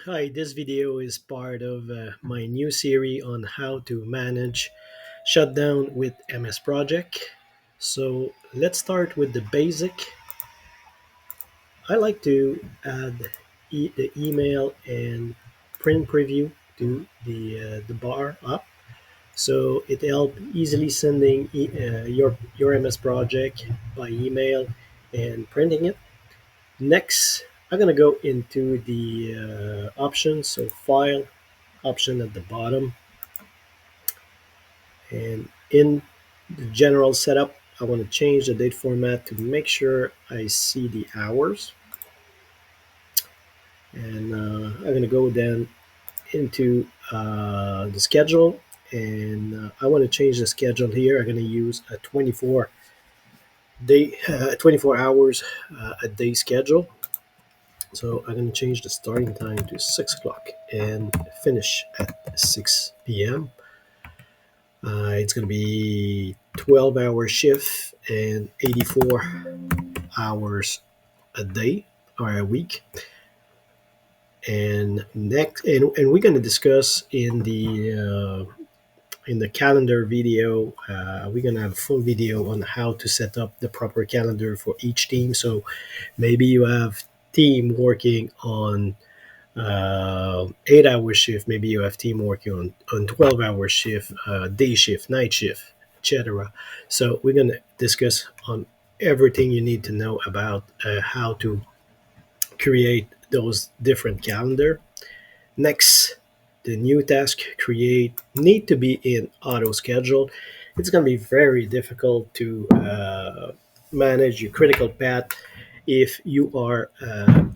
Hi, this video is part of my new series on how to manage shutdown with MS Project. So let's start with the basic. I like to add the email and print preview to the bar up. So it helps easily sending your MS Project by email and printing it. Next, I'm gonna go into the options. So file option at the bottom, and in the general setup I want to change the date format to make sure I see the hours, and I'm going to go then into the schedule, and I want to change the schedule here. I'm going to use a 24 hours a day schedule. So I'm going to change the starting time to 6 o'clock and finish at 6 p.m. It's going to be 12-hour shift and 84 hours a day or a week. And we're going to discuss in the calendar video. We're going to have a full video on how to set up the proper calendar for each team. So maybe you have team working on 8 hour shift. Maybe you have team working on 12-hour shift, day shift, night shift, etc. So we're going to discuss on everything you need to know about how to create those different calendar. Next, the new task create need to be in auto schedule. It's going to be very difficult to manage your critical path if you are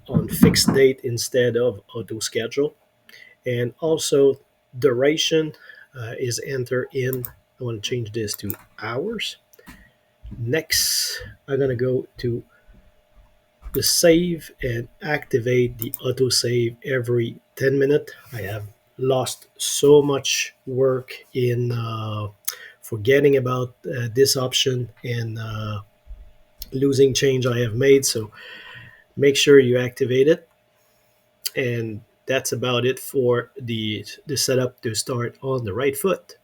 on fixed date instead of auto schedule. And also duration is enter in. I want to change this to hours. Next, I'm going to go to the save and activate the auto save every 10 minutes. I have lost so much work in forgetting about this option and losing change I have made. So make sure you activate it. And that's about it for the setup to start on the right foot.